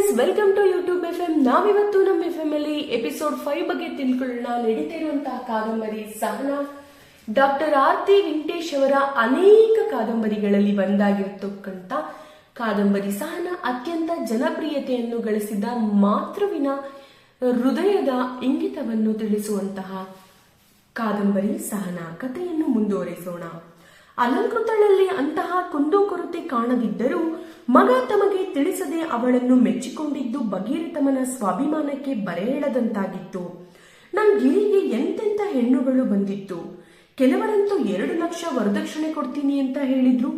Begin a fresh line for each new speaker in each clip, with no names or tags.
Friends, welcome to YouTube FM. ನಾವಿವತ್ತು ನಮ್ಮ FM ಅಲ್ಲಿ ಎಪಿಸೋಡ್ 5 ಬಗ್ಗೆ ತಿಳ್ಕೊಳ್ಳೋಣ. ನಡೀತಾ ಇರುವಂತಹ ಕಾದಂಬರಿ ಸಹನಾ. ಡಾಕ್ಟರ್ ಆರ್ತಿ ವೆಂಕಟೇಶ್ ಅವರ ಅನೇಕ ಕಾದಂಬರಿಗಳಲ್ಲಿ ಒಂದಾಗಿರತಕ್ಕಂತ ಕಾದಂಬರಿ ಸಹನಾ ಅತ್ಯಂತ ಜನಪ್ರಿಯತೆಯನ್ನು ಗಳಿಸಿದ ಮಾತೃವಿನ ಹೃದಯದ ಇಂಗಿತವನ್ನು ತಿಳಿಸುವಂತಹ ಕಾದಂಬರಿ ಸಹನಾ. ಕಥೆಯನ್ನು ಮುಂದುವರಿಸೋಣ. ಅಲಂಕೃತಳಲ್ಲಿ ಅಂತಹ ಕುಂದುಕೊರತೆ ಕಾಣದಿದ್ದರೂ ಮಗ ತಮಗೆ ತಿಳಿಸದೆ ಅವಳನ್ನು ಮೆಚ್ಚಿಕೊಂಡಿದ್ದು ಭಗೀರಥಮನ ಸ್ವಾಭಿಮಾನಕ್ಕೆ ಬರೆ ಹೇಳದಂತಾಗಿತ್ತು. ನಮ್ ಗಿರಿಗೆ ಎಂತೆಂತ ಹೆಣ್ಣುಗಳು ಬಂದಿತ್ತು. ಕೆಲವರಂತೂ 2 ಲಕ್ಷ ವರದಕ್ಷಿಣೆ ಕೊಡ್ತೀನಿ ಅಂತ ಹೇಳಿದ್ರು.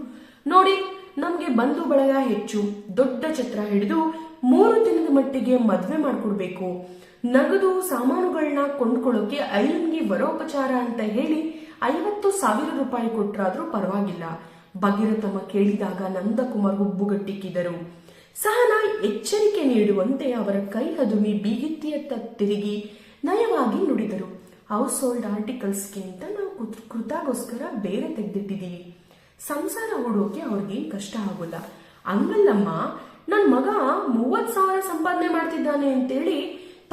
ನೋಡಿ, ನಮ್ಗೆ ಬಂಧು ಬಳಗ ಹೆಚ್ಚು. ದೊಡ್ಡ ಛತ್ರ ಹಿಡಿದು 3 ದಿನದ ಮಟ್ಟಿಗೆ ಮದ್ವೆ ಮಾಡ್ಕೊಡ್ಬೇಕು. ನಗದು ಸಾಮಾನುಗಳನ್ನ ಕೊಂಡ್ಕೊಳ್ಳೋಕೆ ಐಲನ್ಗೆ ವರೋಪಚಾರ ಅಂತ ಹೇಳಿ 50,000 ರೂಪಾಯಿ ಕೊಟ್ರಾದ್ರೂ ಪರವಾಗಿಲ್ಲ. ಭಗೀರಥಮ್ಮ ಕೇಳಿದಾಗ ನಂದಕುಮಾರ್ ಹುಬ್ಬುಗಟ್ಟಿಕ್ಕಿದರು. ಸಹನಾ ಎಚ್ಚರಿಕೆ ನೀಡುವಂತೆ ಅವರ ಕೈ ಹದುಮಿ ಬೀಗಿತ್ತಿಯತ್ತ ತಿರುಗಿ ನಯವಾಗಿ ನುಡಿದರು. ಹೌಸ್ ಹೋಲ್ಡ್ ಆರ್ಟಿಕಲ್ಸ್ಗೆ ಅಂತ ನಾವು ಕೃತಗೋಸ್ಕರ ಬೇರೆ ತೆಗೆದಿಟ್ಟಿದೀವಿ. ಸಂಸಾರ ಹೂಡೋಕೆ ಅವ್ರಿಗೇನ್ ಕಷ್ಟ ಆಗೋಲ್ಲ. ಹಂಗಲ್ಲಮ್ಮ, ನನ್ ಮಗ 30,000 ಸಂಪಾದನೆ ಮಾಡ್ತಿದ್ದಾನೆ ಅಂತೇಳಿ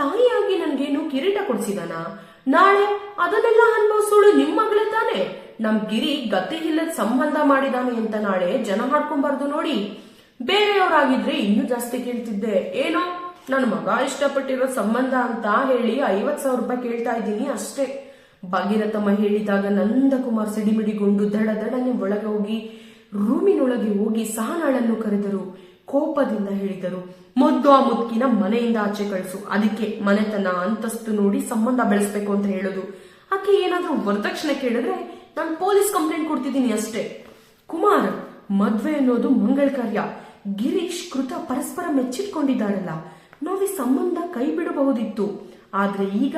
ತಾಯಿಯಾಗಿ ನನ್ಗೇನು ಕಿರೀಟ ಕೊಡ್ಸಿದಾನ? ನಾಳೆ ಅದನ್ನೆಲ್ಲ ಅನುಭವಿಸೋಳು ನಿಮ್ ಮಗಳೇ ತಾನೆ. ನಮ್ ಗಿರಿ ಗತಿ ಇಲ್ಲದ ಸಂಬಂಧ ಮಾಡಿದಾನೆ ಅಂತ ನಾಳೆ ಜನ ಹಾಡ್ಕೊಂಬಾರ್ದು ನೋಡಿ. ಬೇರೆಯವರಾಗಿದ್ರೆ ಇನ್ನೂ ಜಾಸ್ತಿ ಕೇಳ್ತಿದ್ದೆ. ಏನೋ ನನ್ನ ಮಗ ಇಷ್ಟಪಟ್ಟಿರೋ ಸಂಬಂಧ ಅಂತ ಹೇಳಿ 50,000 ರೂಪಾಯಿ ಕೇಳ್ತಾ ಇದ್ದೀನಿ ಅಷ್ಟೇ. ಭಗೀರಥಮ್ಮ ಹೇಳಿದಾಗ ನಂದಕುಮಾರ್ ಸಿಡಿಮಿಡಿಗೊಂಡು ದಡದಡನೆ ಒಳಗೆ ಹೋಗಿ ರೂಮಿನೊಳಗೆ ಹೋಗಿ ಸಹನಾಳನ್ನು ಕರೆದರು. ಕೋಪದಿಂದ ಹೇಳಿದರು, ಮೊದ್ಲು ಆ ಮುದ್ಕಿನ ಮನೆಯಿಂದ ಆಚೆ ಕಳಿಸು. ಅದಕ್ಕೆ ಮನೆತನ ಅಂತಸ್ತು ನೋಡಿ ಸಂಬಂಧ ಬೆಳೆಸ್ಬೇಕು ಅಂತ ಹೇಳೋದು. ಆಕೆ ಏನಾದ್ರೂ ವರದಕ್ಷಿಣೆ ಕೇಳಿದ್ರೆ ನಾನು ಪೊಲೀಸ್ ಕಂಪ್ಲೇಂಟ್ ಕೊಡ್ತಿದ್ದೀನಿ ಅಷ್ಟೇ. ಕುಮಾರ್, ಮದ್ವೆ ಅನ್ನೋದು ಮಂಗಳ ಕಾರ್ಯ. ಗಿರೀಶ್ ಕೃತ ಪರಸ್ಪರ ಮೆಚ್ಚಿಟ್ಕೊಂಡಿದ್ದಾರಲ್ಲ, ನಾವು ಈ ಸಂಬಂಧ ಕೈ ಬಿಡಬಹುದಿತ್ತು. ಆದ್ರೆ ಈಗ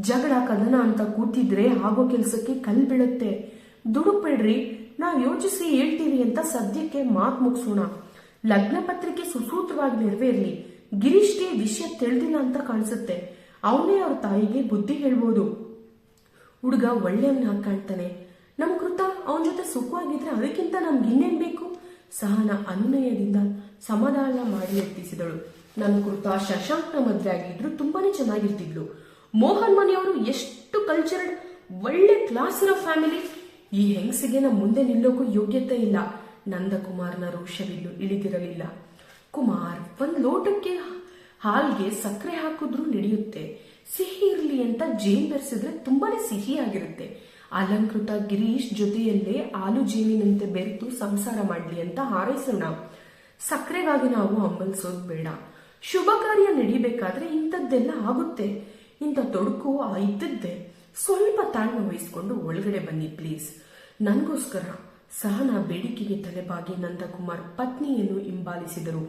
ಜಗಳ ಕದನ ಅಂತ ಕೂತಿದ್ರೆ ಆಗೋ ಕೆಲ್ಸಕ್ಕೆ ಕಲ್ ಬೀಳುತ್ತೆ. ದುಡುಕ್ಬೇಡ್ರಿ, ನಾವ್ ಯೋಚಿಸಿ ಹೇಳ್ತೀವಿ ಅಂತ ಸದ್ಯಕ್ಕೆ ಮಾತ್ ಮುಗಿಸೋಣ. ಲಗ್ನ ಪತ್ರಿಕೆ ಸುಸೂತ್ರವಾಗಿ ನೆರವೇರ್ಲಿ. ಗಿರೀಶ್ಗೆ ವಿಷಯ ತಿಳಿದಿಲ್ಲ ಅಂತ ಕಾಣಿಸುತ್ತೆ. ಅವನೇ ಅವ್ರ ತಾಯಿಗೆ ಬುದ್ಧಿ ಹೇಳ್ಬೋದು. ಹುಡುಗ ಒಳ್ಳೆಯವನ್ನ ಕಾಣ್ತಾನೆ. ನಮ್ ಕೃತ ಅವನ ಜೊತೆ ಸುಖವಾಗಿದ್ರೆ ಅದಕ್ಕಿಂತ ನಮ್ಗೆ ಇನ್ನೇನ್ ಬೇಕು? ಸಹನಾ ಅನುನಯದಿಂದ ಸಮಾಧಾನ ಮಾಡಿ ಎತ್ತಿಸಿದಳು. ನನ್ ಕೃತ ಶಶಾಂಕ್ನ ಮದ್ವೆ ಆಗಿದ್ರು ತುಂಬಾನೇ ಚೆನ್ನಾಗಿರ್ತಿದ್ಲು. ಮೋಹನ್ ಮನೆಯವರು ಎಷ್ಟು ಕಲ್ಚರ್ಡ್, ಒಳ್ಳೆ ಕ್ಲಾಸ್ ಇರೋ ಫ್ಯಾಮಿಲಿ. ಈ ಹೆಂಗಸಿಗೆ ನಮ್ಮ ಮುಂದೆ ನಿಲ್ಲೋಕು ಯೋಗ್ಯತೆ ಇಲ್ಲ. ನಂದಕುಮಾರ್ನ ರೋಷವಿಲ್ಲು ಇಳಿದಿರಲಿಲ್ಲ. ಕುಮಾರ್, ಒಂದ್ ಲೋಟಕ್ಕೆ ಹಾಲ್ಗೆ ಸಕ್ಕರೆ ಹಾಕಿದ್ರು ನಡೆಯುತ್ತೆ. ಸಿಹಿ ಇರ್ಲಿ ಅಂತ ಜೇನ್ ಬೆರೆಸಿದ್ರೆ ತುಂಬಾನೇ ಸಿಹಿಯಾಗಿರುತ್ತೆ. ಅಲಂಕೃತ ಗಿರೀಶ್ ಜೊತೆಯಲ್ಲೇ ಹಾಲು ಜೇನಿನಂತೆ ಬೆರೆತು ಸಂಸಾರ ಮಾಡ್ಲಿ ಅಂತ ಹಾರೈಸೋಣ. ಸಕ್ಕರೆಗಾಗಿ ನಾವು ಹಂಬಲಿಸೋದು ಬೇಡ. ಶುಭ ಕಾರ್ಯ ನಡಿಬೇಕಾದ್ರೆ ಇಂಥದ್ದೆಲ್ಲ ಆಗುತ್ತೆ. ಇಂಥ ತೊಡಕು ಇದ್ದದ್ದೇ. ಸ್ವಲ್ಪ ತಾಳ್ಮೆ ವಹಿಸ್ಕೊಂಡು ಒಳಗಡೆ ಬನ್ನಿ ಪ್ಲೀಸ್. ನನ್ಗೋಸ್ಕರ. ಸಹನಾ ಬೇಡಿಕೆಗೆ ತಲೆಬಾಗಿ ನಂದಕುಮಾರ್ ಪತ್ನಿಯನ್ನು ಹಿಂಬಾಲಿಸಿದರು.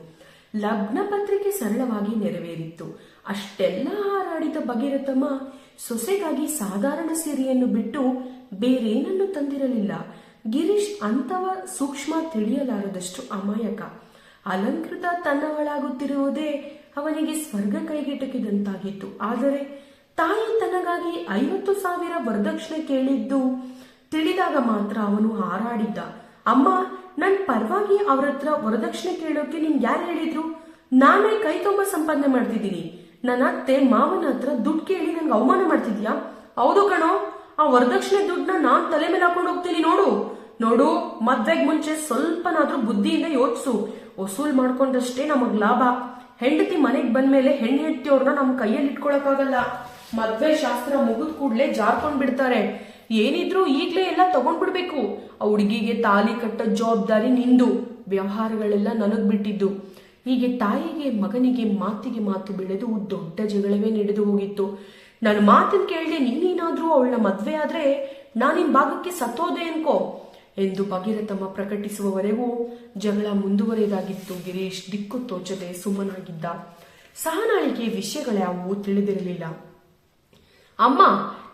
ಲಗ್ನ ಪತ್ರಿಕೆ ಸರಳವಾಗಿ ನೆರವೇರಿತ್ತು. ಅಷ್ಟೆಲ್ಲ ಹಾರಾಡಿದ ಭಗೀರಥಮ್ಮ ಸೊಸೆಗಾಗಿ ಸಾಧಾರಣ ಸೀರೆಯನ್ನು ಬಿಟ್ಟು ಬೇರೇನನ್ನು ತಂದಿರಲಿಲ್ಲ. ಗಿರೀಶ್ ಅಂತವ ಸೂಕ್ಷ್ಮ ತಿಳಿಯಲಾರದಷ್ಟು ಅಮಾಯಕ. ಅಲಂಕೃತ ತನ್ನವಳಾಗುತ್ತಿರುವುದೇ ಅವನಿಗೆ ಸ್ವರ್ಗ ಕೈಗೆಟಕಿದಂತಾಗಿತ್ತು. ಆದರೆ ತಾಯಿ ತನಗಾಗಿ 50,000 ವರದಕ್ಷಿಣೆ ಕೇಳಿದ್ದು ತಿಳಿದಾಗ ಮಾತ್ರ ಅವನು ಹಾರಾಡಿದ್ದ. ಅಮ್ಮ, ನನ್ ಪರವಾಗಿ ಅವ್ರ ಹತ್ರ ವರದಕ್ಷಿಣೆ ಕೇಳೋಕೆ ನಿಮ್ಗೆ ಯಾರು ಹೇಳಿದ್ರು? ನಾನೇ ಕೈ ತುಂಬ ಸಂಪಾದನೆ ಮಾಡ್ತಿದ್ದೀನಿ. ನನ್ನ ಅತ್ತೆ ಮಾವನ ಹತ್ರ ದುಡ್ಡು ಕೇಳಿ ನಂಗೆ ಅವಮಾನ ಮಾಡ್ತಿದ್ಯಾ? ಹೌದು ಕಣೋ, ಆ ವರದಕ್ಷಿಣೆ ದುಡ್ಡನ್ನ ನಾನ್ ತಲೆ ಮೇಲೆ ಹಾಕೊಂಡು ಹೋಗ್ತೀನಿ. ನೋಡು, ಮದ್ವೆಗ್ ಮುಂಚೆ ಸ್ವಲ್ಪನಾದ್ರೂ ಬುದ್ಧಿಯಿಂದ ಯೋಚಿಸು. ವಸೂಲ್ ಮಾಡ್ಕೊಂಡಷ್ಟೇ ನಮಗ್ ಲಾಭ. ಹೆಂಡತಿ ಮನೆಗ್ ಬಂದ್ಮೇಲೆ ಹೆಂಡತಿಯವ್ರನ್ನ ನಮ್ ಕೈಯಲ್ಲಿ ಇಟ್ಕೊಳಕ್ಕಾಗಲ್ಲ. ಮದ್ವೆ ಶಾಸ್ತ್ರ ಮುಗಿದ್ ಕೂಡ್ಲೆ ಜಾರ್ಕೊಂಡ್ ಬಿಡ್ತಾರೆ. ಏನಿದ್ರು ಈಗ್ಲೇ ಎಲ್ಲ ತಗೊಂಡ್ಬಿಡ್ಬೇಕು. ಆ ಹುಡುಗಿಗೆ ತಾಲಿ ಕಟ್ಟೋ ಜವಾಬ್ದಾರಿ ನಿಂದು, ವ್ಯವಹಾರಗಳೆಲ್ಲ ನನಗ್ ಬಿಟ್ಟಿದ್ದು. ಹೀಗೆ ತಾಯಿಗೆ ಮಗನಿಗೆ ಮಾತಿಗೆ ಮಾತು ಬೆಳೆದು ದೊಡ್ಡ ಜಗಳವೇ ನಡೆದು ಹೋಗಿತ್ತು. ನನ್ನ ಮಾತನ್ನ ಕೇಳದೆ ನೀನೇನಾದ್ರೂ ಅವಳನ್ನ ಮದ್ವೆ ಆದ್ರೆ ನಾನಿನ್ ಭಾಗಕ್ಕೆ ಸತ್ತೋದೆ ಅನ್ಕೋ ಎಂದು ಭಗೀರಥಮ್ಮ ಪ್ರಕಟಿಸುವವರೆಗೂ ಜಗಳ ಮುಂದುವರೆದಾಗಿತ್ತು. ಗಿರೀಶ್ ದಿಕ್ಕು ತೋಚದೆ ಸುಮ್ಮನಾಗಿದ್ದ. ಸಹನಾಳಿಗೆ ವಿಷಯಗಳ್ಯಾವುವೂ ತಿಳಿದಿರಲಿಲ್ಲ. ಅಮ್ಮ,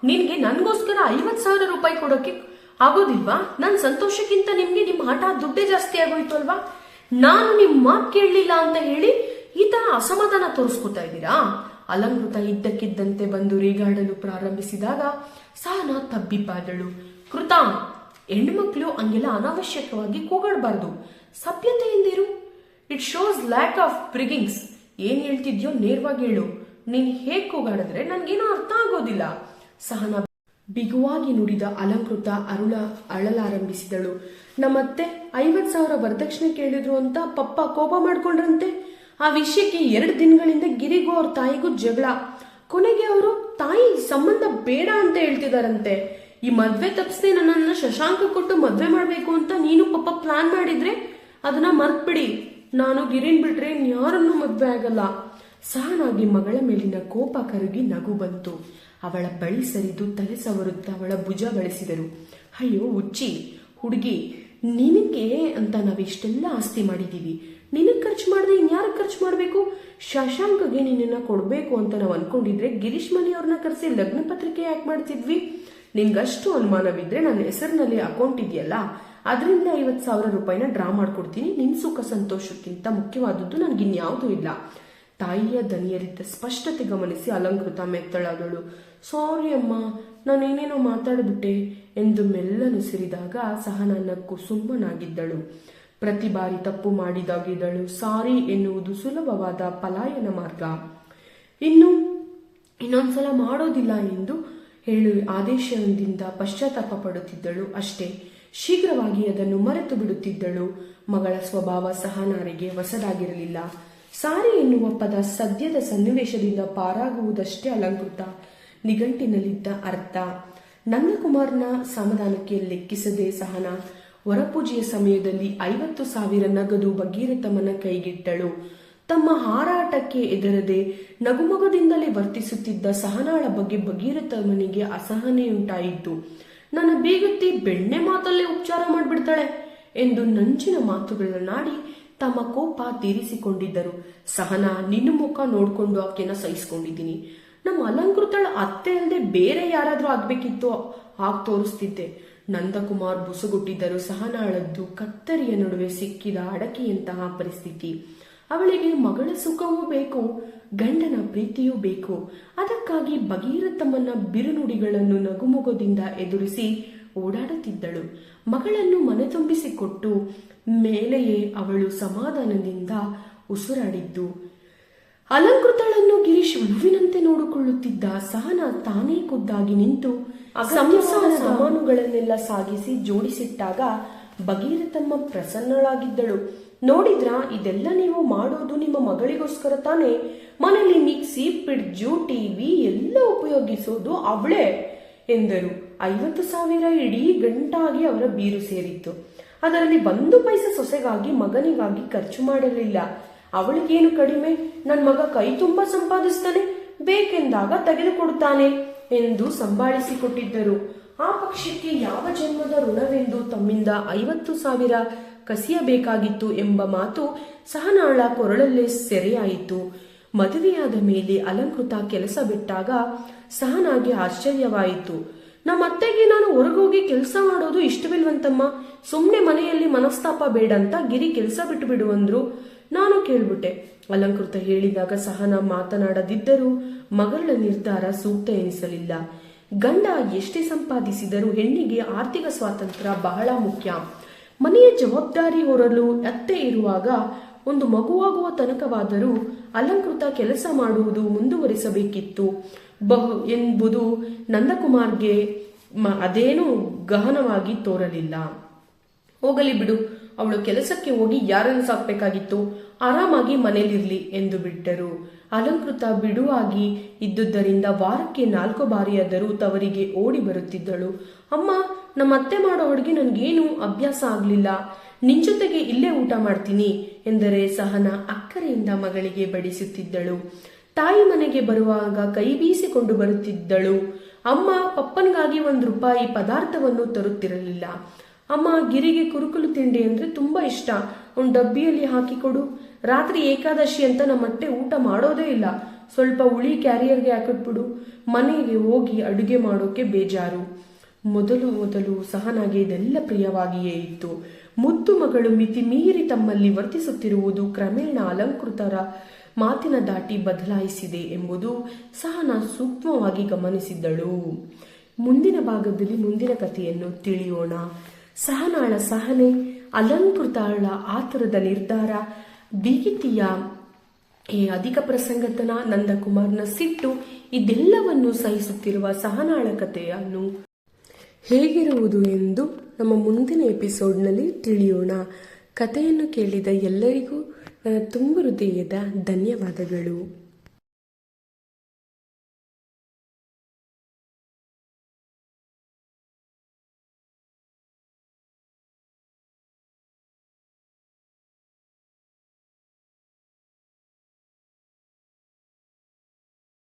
ನಿನ್ಗೆ ನನ್ಗೋಸ್ಕರ 50,000 ರೂಪಾಯಿ ಕೊಡೋಕೆ ಆಗೋದಿಲ್ವಾ? ನನ್ ಸಂತೋಷಕ್ಕಿಂತ ನಿಮ್ಗೆ ನಿಮ್ ಹಠ ದುಡ್ಡೇ ಜಾಸ್ತಿ ಆಗೋಯ್ತು ಅಲ್ವಾ? ನಾನು ನಿಮ್ ಮಾತು ಕೇಳಲಿಲ್ಲ ಅಂತ ಹೇಳಿ ಈ ತರ ಅಸಮಾಧಾನ ತೋರಿಸ್ಕೊತಾ ಇದ್ದೀರಾ? ಅಲಂಕೃತ ಇದ್ದಕ್ಕಿದ್ದಂತೆ ಬಂದು ರೇಗಾಡಲು ಪ್ರಾರಂಭಿಸಿದಾಗ ಸಹನಾ ತಬ್ಬಿಬ್ಬಾದಳು. ಕೃತ, ಹೆಣ್ಮಕ್ಳು ಹಂಗೆಲ್ಲ ಅನಾವಶ್ಯಕವಾಗಿ ಕೂಗಾಡಬಾರ್ದು. ಸಭ್ಯತೆಯಿಂದಿರು. It shows lack of bringings. ಏನ್ ಹೇಳ್ತಿದ್ಯೋ ನೇರವಾಗಿ ಹೇಳು. ನೀನ್ ಹೇಗ್ ಕೂಗಾಡಿದ್ರೆ ನನ್ಗೇನೋ ಅರ್ಥ ಆಗೋದಿಲ್ಲ. ಸಹನಾ ಬಿಗುವಾಗಿ ನುಡಿದ ಅಲಂಕೃತ ಅಳಲಾರಂಭಿಸಿದಳು. ನಮ್ಮತ್ತೆ 50,000 ವರದಕ್ಷಿಣೆ ಕೇಳಿದ್ರು ಅಂತ ಪಪ್ಪ ಕೋಪ ಮಾಡ್ಕೊಂಡ್ರಂತೆ. ಆ ವಿಷಯಕ್ಕೆ 2 ದಿನಗಳಿಂದ ಗಿರಿಗೂ ಅವ್ರ ತಾಯಿಗೂ ಜಗಳ. ಕೊನೆಗೆ ಅವರು ತಾಯಿ ಸಂಬಂಧ ಬೇಡ ಅಂತ ಹೇಳ್ತಿದಾರಂತೆ. ಈ ಮದ್ವೆ ತಪ್ಪಿಸಿ ನನ್ನನ್ನ ಶಶಾಂಕ ಕೊಟ್ಟು ಮದ್ವೆ ಮಾಡ್ಬೇಕು ಅಂತ ನೀನು ಪಪ್ಪ ಪ್ಲಾನ್ ಮಾಡಿದ್ರೆ ಅದನ್ನ ಮರ್ತ್ಬಿಡಿ. ನಾನು ಗಿರಿನ್ ಬಿಟ್ರೆ ಯಾರನ್ನೂ ಮದ್ವೆ ಆಗಲ್ಲ. ಸಹನಾಗಿ ಮಗಳ ಮೇಲಿನ ಕೋಪ ಕರಗಿ ನಗು ಬಂತು. ಅವಳ ಬಳಿ ಸರಿದು ತಲೆ ಸವರುತ್ತಾ ಅವಳ ಭುಜ ಬಳಸಿದರು. ಅಯ್ಯೋ ಹುಚ್ಚಿ ಹುಡುಗಿ, ನಿನಗೆ ಅಂತ ನಾವಿಷ್ಟೆಲ್ಲ ಆಸ್ತಿ ಮಾಡಿದೀವಿ. ನಿನಗ್ ಖರ್ಚು ಮಾಡದೆ ಇನ್ಯಾರು ಖರ್ಚು ಮಾಡ್ಬೇಕು? ಶಶಾಂಕ್ಗೆ ನಿನ್ನ ಕೊಡ್ಬೇಕು ಅಂತ ನಾವು ಅನ್ಕೊಂಡಿದ್ರೆ ಗಿರೀಶ್ ಮನೆಯವ್ರನ್ನ ಕರೆಸಿ ಲಗ್ನ ಪತ್ರಿಕೆ ಯಾಕೆ ಮಾಡ್ತಿದ್ವಿ? ನಿನ್ಗಷ್ಟು ಅನುಮಾನವಿದ್ರೆ ನನ್ನ ಹೆಸರಿನಲ್ಲಿ ಅಕೌಂಟ್ ಇದೆಯಲ್ಲ, ಅದರಿಂದ 50,000 ರೂಪಾಯಿನ ಡ್ರಾ ಮಾಡ್ಕೊಡ್ತೀನಿ. ನಿನ್ ಸುಖ ಸಂತೋಷಕ್ಕಿಂತ ಮುಖ್ಯವಾದದ್ದು ನನ್ಗಿನ್ಯಾವುದೂ ಇಲ್ಲ. ತಾಯಿಯ ದನಿಯಲ್ಲಿದ್ದ ಸ್ಪಷ್ಟತೆ ಗಮನಿಸಿ ಅಲಂಕೃತ ಮೆತ್ತಳಾದಳು. ಸಾರಿ ಅಮ್ಮ, ನಾನೇನೇನೋ ಮಾತಾಡ್ಬಿಟ್ಟೆ ಎಂದು ಮೆಲ್ಲನು ಸಿರಿದಾಗ ಸಹನಾ ನಕ್ಕು ಸುಮ್ಮನಾಗಿದ್ದಳು. ಪ್ರತಿ ಬಾರಿ ತಪ್ಪು ಮಾಡಿದಾಗಿದ್ದಳು. ಸಾರಿ ಎನ್ನುವುದು ಸುಲಭವಾದ ಪಲಾಯನ ಮಾರ್ಗ. ಇನ್ನೊಂದ್ಸಲ ಮಾಡೋದಿಲ್ಲ ಎಂದು ಹೇಳಿ ಆದೇಶದಿಂದ ಪಶ್ಚಾತ್ತಾಪ ಪಡುತ್ತಿದ್ದಳು ಅಷ್ಟೇ. ಶೀಘ್ರವಾಗಿ ಅದನ್ನು ಮರೆತು ಬಿಡುತ್ತಿದ್ದಳು. ಮಗಳ ಸ್ವಭಾವ ಸಹನಾರಿಗೆ ಹೊಸದಾಗಿರಲಿಲ್ಲ. ಸಾರಿ ಎನ್ನುವ ಪದ ಸದ್ಯದ ಸನ್ನಿವೇಶದಿಂದ ಪಾರಾಗುವುದಷ್ಟೇ ಅಲಂಕೃತ ನಿಘಂಟಿನಲ್ಲಿದ್ದ ಅರ್ಥ. ನಂದಕುಮಾರ್ನ ಸಮಾಧಾನಕ್ಕೆ ಲೆಕ್ಕಿಸದೆ ಸಹನಾ ಹೊರಪೂಜೆಯ ಸಮಯದಲ್ಲಿ 50,000 ನಗದು ಭಗೀರಥಮ್ಮನ ಕೈಗಿಟ್ಟಳು. ತಮ್ಮ ಹಾರಾಟಕ್ಕೆ ಎದರದೆ ನಗುಮಗದಿಂದಲೇ ವರ್ತಿಸುತ್ತಿದ್ದ ಸಹನಾಳ ಬಗ್ಗೆ ಭಗೀರಥಮ್ಮನಿಗೆ ಅಸಹನೆಯುಂಟಾಯಿತು. ನನ್ನ ಬೀಗತ್ತಿ ಬೆಣ್ಣೆ ಮಾತಲ್ಲೇ ಉಪಚಾರ ಮಾಡ್ಬಿಡ್ತಾಳೆ ಎಂದು ನಂಚಿನ ಮಾತುಗಳನ್ನಾಡಿ ತಮ್ಮ ಕೋಪ ತೀರಿಸಿಕೊಂಡಿದ್ದರು. ಸಹನಾ, ನಿನ್ನ ಮುಖ ನೋಡ್ಕೊಂಡು ಆಕೆನ ಸಹಿಸ್ಕೊಂಡಿದ್ದೀನಿ. ನಮ್ಮ ಅಲಂಕೃತಳ ಅತ್ತೆ ಅಲ್ಲದೆ ಬೇರೆ ಯಾರಾದ್ರೂ ಆಗ್ಬೇಕಿತ್ತು, ಹಾಗೆ ತೋರಿಸ್ತಿದ್ದೆ. ನಂದಕುಮಾರ್ ಬುಸುಗುಟ್ಟಿದ್ದರು. ಸಹನಾಳದ್ದು ಕತ್ತರಿಯ ನಡುವೆ ಸಿಕ್ಕಿದ ಅಡಕೆಯಂತಹ ಪರಿಸ್ಥಿತಿ. ಅವಳಿಗೆ ಮಗಳ ಸುಖವೂ ಬೇಕು, ಗಂಡನ ಪ್ರೀತಿಯೂ ಬೇಕು. ಅದಕ್ಕಾಗಿ ಭಗೀರಥಮ್ಮನ ಬಿರುನುಡಿಗಳನ್ನು ನಗುಮುಗದಿಂದ ಎದುರಿಸಿ ಓಡಾಡುತ್ತಿದ್ದಳು. ಮಗಳನ್ನು ಮನೆ ತುಂಬಿಸಿಕೊಟ್ಟು ಮೇಲೆಯೇ ಅವಳು ಸಮಾಧಾನದಿಂದ ಉಸಿರಾಡಿದ್ದು. ಅಲಂಕೃತಳನ್ನು ಗಿರೀಶ್ ಹೂವಿನಂತೆ ನೋಡಿಕೊಳ್ಳುತ್ತಿದ್ದ. ಸಹನಾ ತಾನೇ ಖುದ್ದಾಗಿ ನಿಂತು ಸಂಸಾರ ಸಾಮಾನುಗಳನ್ನೆಲ್ಲ ಸಾಗಿಸಿ ಜೋಡಿಸಿಟ್ಟಾಗ ಭಗೀರಥಮ್ಮ ಪ್ರಸನ್ನಳಾಗಿದ್ದಳು. ನೋಡಿದ್ರ, ಇದೆಲ್ಲ ನೀವು ಮಾಡೋದು ನಿಮ್ಮ ಮಗಳಿಗೋಸ್ಕರ ತಾನೇ? ಮನೆಯಲ್ಲಿ ಮಿಕ್ಸಿ, ಫ್ರಿಡ್ಜು, ಟಿವಿ ಎಲ್ಲ ಉಪಯೋಗಿಸೋದು ಅವಳೇ ಎಂದರು. 50,000 ಇಡೀ ಗಂಟಾಗಿ ಅವರ ಬೀರು ಸೇರಿತ್ತು. ಅದರಲ್ಲಿ 1 ಪೈಸೆ ಸೊಸೆಗಾಗಿ ಮಗನಿಗಾಗಿ ಖರ್ಚು ಮಾಡಲಿಲ್ಲ. ಅವಳಿಗೇನು ಕಡಿಮೆ? ನನ್ನ ಮಗ ಕೈ ತುಂಬಾ ಸಂಪಾದಿಸ್ತಾನೆ, ಬೇಕೆಂದಾಗ ತೆಗೆದುಕೊಡುತ್ತಾನೆ ಎಂದು ಸಂಭಾಳಿಸಿಕೊಟ್ಟಿದ್ದರು. ಆ ಪಕ್ಷಕ್ಕೆ ಯಾವ ಜನ್ಮದ ಋಣವೆಂದು ತಮ್ಮಿಂದ 50,000 ಕಸಿಯಬೇಕಾಗಿತ್ತು ಎಂಬ ಮಾತು ಸಹನಾಳ ಕೊರಳಲ್ಲೇ ಸೆರೆಯಾಯಿತು. ಮದುವೆಯಾದ ಮೇಲೆ ಅಲಂಕೃತ ಕೆಲಸ ಬಿಟ್ಟಾಗ ಸಹನಾಗೆ ಆಶ್ಚರ್ಯವಾಯಿತು. ನಮ್ಮತ್ತೆಗೆ ನಾನು ಹೊರಗೋಗಿ ಕೆಲಸ ಮಾಡೋದು ಇಷ್ಟವಿಲ್ವಂತಮ್ಮ. ಸುಮ್ನೆ ಮನೆಯಲ್ಲಿ ಮನಸ್ತಾಪ ಬೇಡ ಅಂತ ಗಿರಿ ಕೆಲಸ ಬಿಟ್ಟು ಬಿಡುವಂದ್ರು. ನಾನು ಕೇಳ್ಬಿಟ್ಟೆ. ಅಲಂಕೃತ ಹೇಳಿದಾಗ ಸಹನಾ ಮಾತನಾಡದಿದ್ದರೂ ಮಗಳ ನಿರ್ಧಾರ ಸೂಕ್ತ ಎನಿಸಲಿಲ್ಲ. ಗಂಡ ಎಷ್ಟೇ ಸಂಪಾದಿಸಿದರೂ ಹೆಣ್ಣಿಗೆ ಆರ್ಥಿಕ ಸ್ವಾತಂತ್ರ್ಯ ಬಹಳ ಮುಖ್ಯ. ಮನೆಯ ಜವಾಬ್ದಾರಿ ಹೊರಲು ಅತ್ತೆ ಇರುವಾಗ ಒಂದು ಮಗುವಾಗುವ ತನಕವಾದರೂ ಅಲಂಕೃತ ಕೆಲಸ ಮಾಡುವುದು ಮುಂದುವರಿಸಬೇಕಿತ್ತು ಎಂಬುದು ನಂದಕುಮಾರ್ಗೆ ಅದೇನೂ ಗಹನವಾಗಿ ತೋರಲಿಲ್ಲ. ಹೋಗಲಿ ಬಿಡು, ಅವಳು ಕೆಲಸಕ್ಕೆ ಹೋಗಿ ಯಾರನ್ನು ಸಾಕ್ಬೇಕಾಗಿತ್ತು, ಆರಾಮಾಗಿ ಮನೇಲಿರ್ಲಿ ಎಂದು ಬಿಟ್ಟರು. ಅಲಂಕೃತ ಬಿಡುವಾಗಿ ಇದ್ದುದರಿಂದ ವಾರಕ್ಕೆ 4 ಬಾರಿಯಾದರೂ ತವರಿಗೆ ಓಡಿ ಬರುತ್ತಿದ್ದಳು. ಅಮ್ಮ, ನಮ್ಮ ಅತ್ತೆ ಮಾಡೋ ಅಡುಗೆ ನನ್ಗೇನು ಅಭ್ಯಾಸ ಆಗ್ಲಿಲ್ಲ, ನಿನ್ ಜೊತೆಗೆ ಇಲ್ಲೇ ಊಟ ಮಾಡ್ತೀನಿ ಎಂದರೆ ಸಹನಾ ಅಕ್ಕರೆಯಿಂದ ಮಗಳಿಗೆ ಬಡಿಸುತ್ತಿದ್ದಳು. ತಾಯಿ ಮನೆಗೆ ಬರುವಾಗ ಕೈ ಬೀಸಿಕೊಂಡು ಬರುತ್ತಿದ್ದಳು. ಅಮ್ಮ ಪಪ್ಪನ್ಗಾಗಿ ₹1 ಪದಾರ್ಥವನ್ನು ತರುತ್ತಿರಲಿಲ್ಲ. ಅಮ್ಮ, ಗಿರಿಗೆ ಕುರುಕುಲು ತಿಂಡಿ ಅಂದ್ರೆ ತುಂಬಾ ಇಷ್ಟ, ಒಂದು ಡಬ್ಬಿಯಲ್ಲಿ ಹಾಕಿಕೊಡು. ರಾತ್ರಿ ಏಕಾದಶಿ ಅಂತ ನಮ್ಮತ್ತೆ ಊಟ ಮಾಡೋದೇ ಇಲ್ಲ, ಸ್ವಲ್ಪ ಹುಳಿ ಕ್ಯಾರಿಯರ್ಗೆ ಹಾಕಿಟ್ಬಿಡು. ಮನೆಗೆ ಹೋಗಿ ಅಡುಗೆ ಮಾಡೋಕೆ ಬೇಜಾರು. ಮೊದಲು ಸಹನಾಗೆ ಇದೆಲ್ಲ ಪ್ರಿಯವಾಗಿಯೇ ಇತ್ತು. ಮುದ್ದು ಮಗಳು ಮಿತಿ ಮೀರಿ ತಮ್ಮಲ್ಲಿ ವರ್ತಿಸುತ್ತಿರುವುದು ಕ್ರಮೇಣ ಅಲಂಕೃತರ ಮಾತಿನ ದಾಟಿ ಬದಲಾಯಿಸಿದೆ ಎಂಬುದು ಸಹನಾ ಸೂಕ್ಷ್ಮವಾಗಿ ಗಮನಿಸಿದ್ದಳು. ಮುಂದಿನ ಭಾಗದಲ್ಲಿ ಮುಂದಿನ ಕಥೆಯನ್ನು ತಿಳಿಯೋಣ. ಸಹನಾಳ ಸಹನೆ, ಅಲಂಕೃತಳ ಆತುರದ ನಿರ್ಧಾರ, ಬೀಗಿತಿಯ ಈ ಅಧಿಕ ಪ್ರಸಂಗತನ, ನಂದಕುಮಾರ್ನ ಸಿಟ್ಟು, ಇದೆಲ್ಲವನ್ನು ಸಹಿಸುತ್ತಿರುವ ಸಹನಾಳ ಕಥೆಯನ್ನು ಹೇಗಿರುವುದು ಎಂದು ನಮ್ಮ ಮುಂದಿನ ಎಪಿಸೋಡ್ನಲ್ಲಿ ತಿಳಿಯೋಣ. ಕಥೆಯನ್ನು ಕೇಳಿದ ಎಲ್ಲರಿಗೂ ತುಂಬ ಹೃದಯದ ಧನ್ಯವಾದಗಳು.